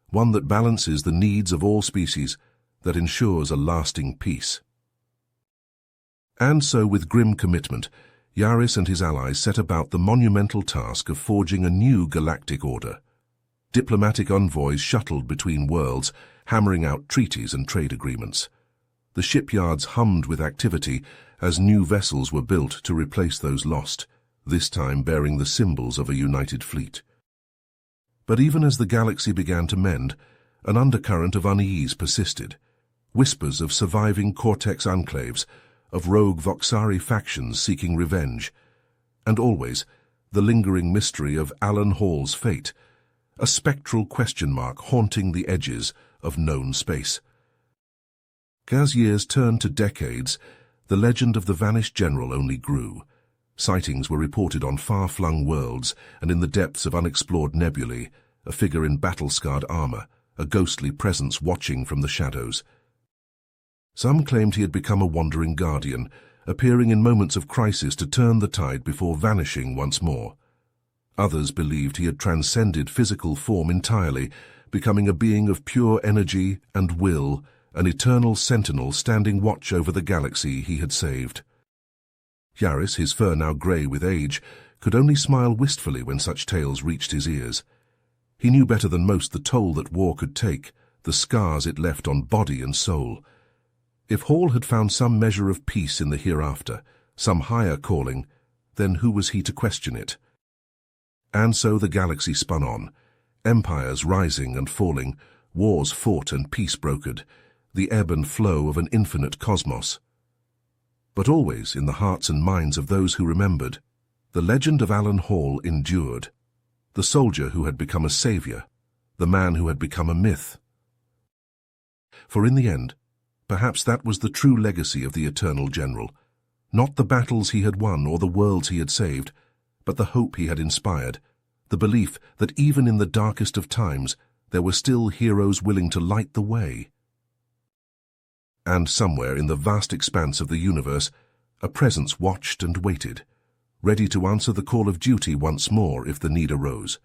"One that balances the needs of all species, that ensures a lasting peace." And so, with grim commitment, Yaris and his allies set about the monumental task of forging a new galactic order. Diplomatic envoys shuttled between worlds, hammering out treaties and trade agreements. The shipyards hummed with activity as new vessels were built to replace those lost, this time bearing the symbols of a united fleet. But even as the galaxy began to mend, an undercurrent of unease persisted. Whispers of surviving Cortex enclaves, of rogue Voxari factions seeking revenge, and always the lingering mystery of Alan Hall's fate, a spectral question mark haunting the edges of known space. As years turned to decades, the legend of the vanished general only grew. Sightings were reported on far-flung worlds and in the depths of unexplored nebulae, a figure in battle-scarred armor, a ghostly presence watching from the shadows. Some claimed he had become a wandering guardian, appearing in moments of crisis to turn the tide before vanishing once more. Others believed he had transcended physical form entirely, becoming a being of pure energy and will, an eternal sentinel standing watch over the galaxy he had saved. Yaris, his fur now grey with age, could only smile wistfully when such tales reached his ears. He knew better than most the toll that war could take, the scars it left on body and soul. If Hall had found some measure of peace in the hereafter, some higher calling, then who was he to question it? And so the galaxy spun on, empires rising and falling, wars fought and peace brokered, the ebb and flow of an infinite cosmos. But always in the hearts and minds of those who remembered, the legend of Alan Hall endured, the soldier who had become a savior, the man who had become a myth. For in the end, perhaps that was the true legacy of the Eternal General, not the battles he had won or the worlds he had saved, but the hope he had inspired, the belief that even in the darkest of times there were still heroes willing to light the way. And somewhere in the vast expanse of the universe, a presence watched and waited, ready to answer the call of duty once more if the need arose.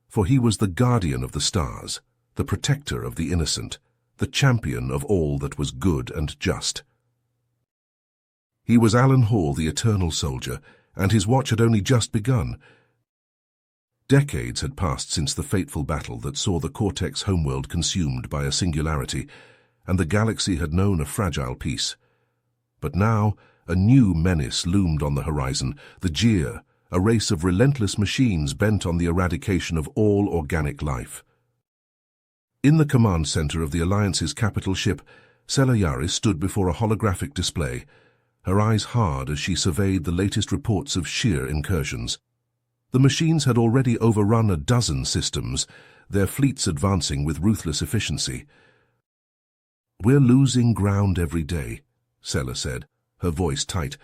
For he was the guardian of the stars, the protector of the innocent, the champion of all that was good and just. He was Alan Hall, the eternal soldier, and his watch had only just begun. Decades had passed since the fateful battle that saw the Cortex homeworld consumed by a singularity, and the galaxy had known a fragile peace. But now a new menace loomed on the horizon, the Jeer, a race of relentless machines bent on the eradication of all organic life. In the command center of the Alliance's capital ship, Sela Yaris stood before a holographic display, her eyes hard as she surveyed the latest reports of sheer incursions. The machines had already overrun a dozen systems, their fleets advancing with ruthless efficiency. "We're losing ground every day," Sela said, her voice tight.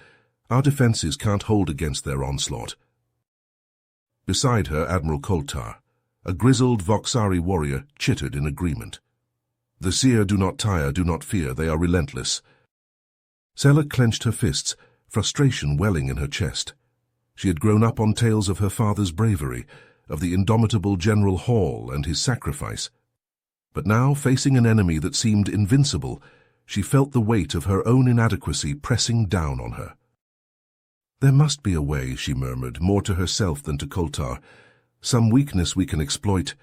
"Our defenses can't hold against their onslaught." Beside her, Admiral Koltar, a grizzled Voxari warrior, chittered in agreement. "The Seer do not tire, do not fear, they are relentless." Sela clenched her fists, frustration welling in her chest. She had grown up on tales of her father's bravery, of the indomitable General Hall and his sacrifice. But now, facing an enemy that seemed invincible, she felt the weight of her own inadequacy pressing down on her. "There must be a way," she murmured, more to herself than to Koltar. "Some weakness we can exploit."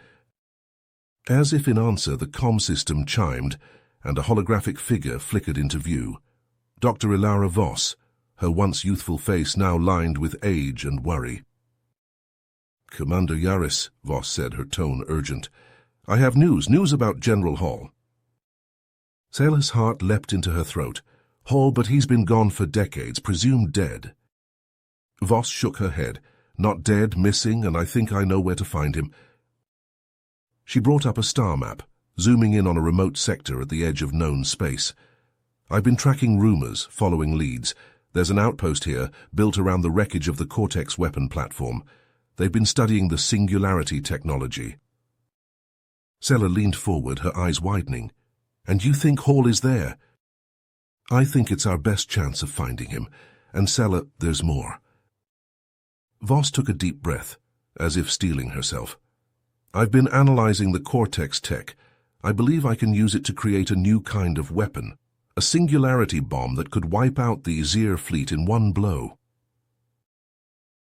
As if in answer, the comm system chimed, and a holographic figure flickered into view. Dr. Ilara Voss, her once youthful face now lined with age and worry. "Commander Yaris," Voss said, her tone urgent. "I have news about General Hall." Sela's heart leapt into her throat. "Hall, but he's been gone for decades, presumed dead." Voss shook her head. "Not dead, missing, and I think I know where to find him." She brought up a star map, zooming in on a remote sector at the edge of known space. "I've been tracking rumors, following leads. There's an outpost here, built around the wreckage of the Cortex weapon platform. They've been studying the singularity technology." Sela leaned forward, her eyes widening. "And you think Hall is there?" "I think it's our best chance of finding him. And Sela, there's more." Voss took a deep breath, as if steeling herself. "I've been analyzing the Cortex tech. I believe I can use it to create a new kind of weapon. A singularity bomb that could wipe out the Azir fleet in one blow."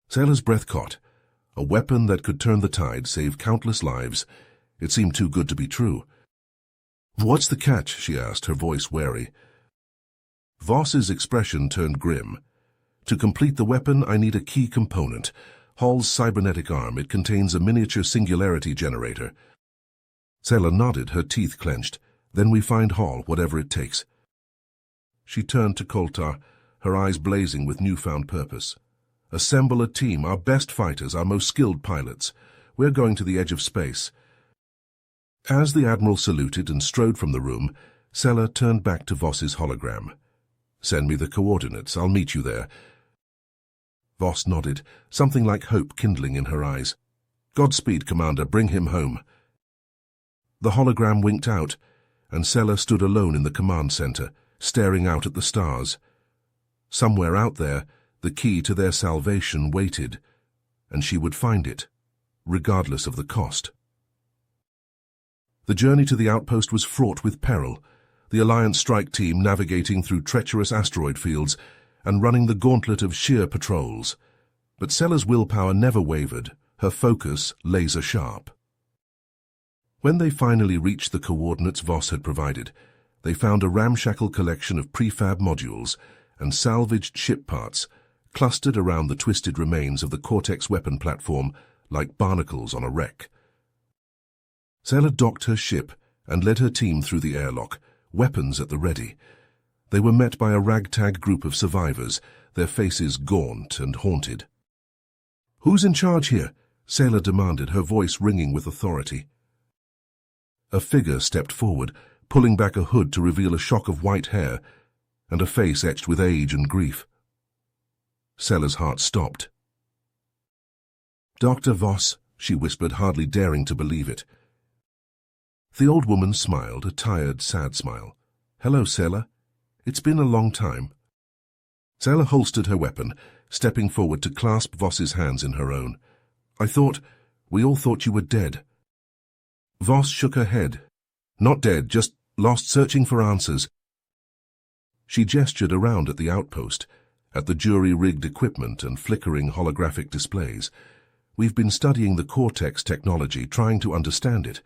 Sela's breath caught. A weapon that could turn the tide, save countless lives. It seemed too good to be true. "What's the catch?" she asked, her voice wary. Voss's expression turned grim. "To complete the weapon, I need a key component. Hall's cybernetic arm. It contains a miniature singularity generator." Sela nodded, her teeth clenched. "Then we find Hall, whatever it takes." She turned to Koltar, her eyes blazing with newfound purpose. "Assemble a team, our best fighters, our most skilled pilots. We're going to the edge of space." As the Admiral saluted and strode from the room, Sela turned back to Voss's hologram. "Send me the coordinates. I'll meet you there." Voss nodded, something like hope kindling in her eyes. "Godspeed, Commander. Bring him home." The hologram winked out, and Sela stood alone in the command center, staring out at the stars. Somewhere out there, the key to their salvation waited, and she would find it, regardless of the cost. The journey to the outpost was fraught with peril, the Alliance strike team navigating through treacherous asteroid fields, and running the gauntlet of sheer patrols. But Sella's willpower never wavered, her focus laser-sharp. When they finally reached the coordinates Voss had provided, they found a ramshackle collection of prefab modules and salvaged ship parts clustered around the twisted remains of the Cortex weapon platform like barnacles on a wreck. Sella docked her ship and led her team through the airlock, weapons at the ready. They were met by a ragtag group of survivors, their faces gaunt and haunted. "Who's in charge here?" Sela demanded, her voice ringing with authority. A figure stepped forward, pulling back a hood to reveal a shock of white hair and a face etched with age and grief. Sela's heart stopped. "Dr. Voss," she whispered, hardly daring to believe it. The old woman smiled, a tired, sad smile. "Hello, Sela. It's been a long time." Sela holstered her weapon, stepping forward to clasp Voss's hands in her own. We all thought you were dead." Voss shook her head. "Not dead, just lost searching for answers." She gestured around at the outpost, at the jury-rigged equipment and flickering holographic displays. "We've been studying the Cortex technology, trying to understand it,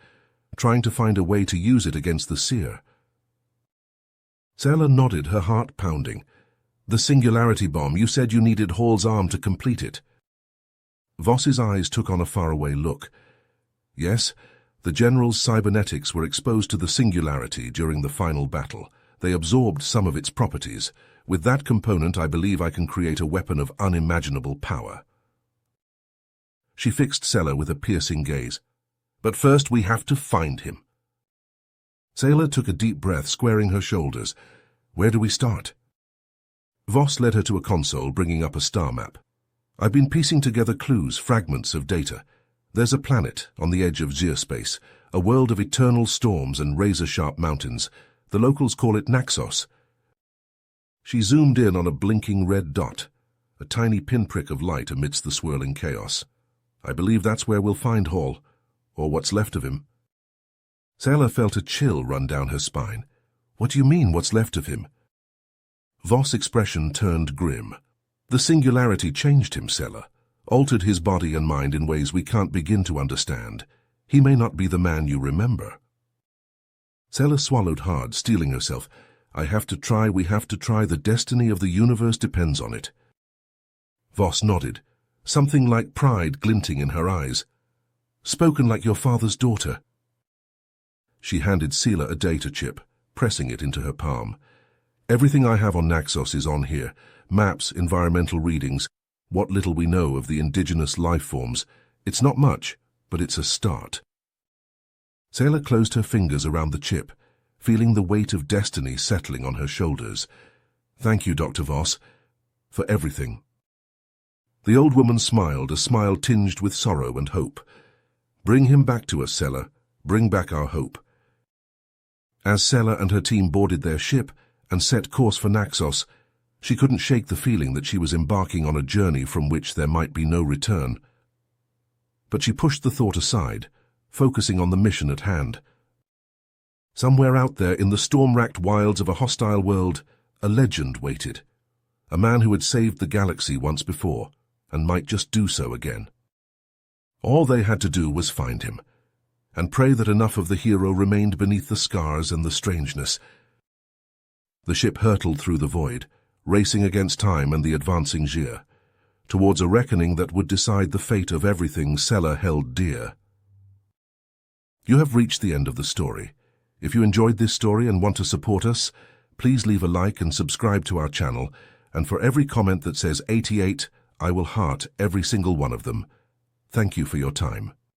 trying to find a way to use it against the Seer." Sela nodded, her heart pounding. "The singularity bomb, you said you needed Hall's arm to complete it." Voss's eyes took on a faraway look. "Yes, the General's cybernetics were exposed to the singularity during the final battle. They absorbed some of its properties. With that component, I believe I can create a weapon of unimaginable power." She fixed Sela with a piercing gaze. "But first we have to find him." Sela took a deep breath, squaring her shoulders. "Where do we start?" Voss led her to a console, bringing up a star map. "I've been piecing together clues, fragments of data. There's a planet on the edge of Zeerspace, a world of eternal storms and razor-sharp mountains. The locals call it Naxos." She zoomed in on a blinking red dot, a tiny pinprick of light amidst the swirling chaos. "I believe that's where we'll find Hall, or what's left of him." Sela felt a chill run down her spine. "What do you mean, what's left of him?" Voss' expression turned grim. "The singularity changed him, Sela, altered his body and mind in ways we can't begin to understand. He may not be the man you remember." Sela swallowed hard, steeling herself. We have to try, the destiny of the universe depends on it." Voss nodded, something like pride glinting in her eyes. "Spoken like your father's daughter." She handed Sela a data chip, pressing it into her palm. "Everything I have on Naxos is on here. Maps, environmental readings, what little we know of the indigenous life forms. It's not much, but it's a start." Sela closed her fingers around the chip, feeling the weight of destiny settling on her shoulders. "Thank you, Dr. Voss, for everything." The old woman smiled, a smile tinged with sorrow and hope. "Bring him back to us, Sela. Bring back our hope." As Sela and her team boarded their ship and set course for Naxos, she couldn't shake the feeling that she was embarking on a journey from which there might be no return. But she pushed the thought aside, focusing on the mission at hand. Somewhere out there in the storm-racked wilds of a hostile world, a legend waited. A man who had saved the galaxy once before, and might just do so again. All they had to do was find him, and pray that enough of the hero remained beneath the scars and the strangeness. The ship hurtled through the void, racing against time and the advancing Zir, towards a reckoning that would decide the fate of everything Sela held dear. You have reached the end of the story. If you enjoyed this story and want to support us, please leave a like and subscribe to our channel, and for every comment that says 88, I will heart every single one of them. Thank you for your time.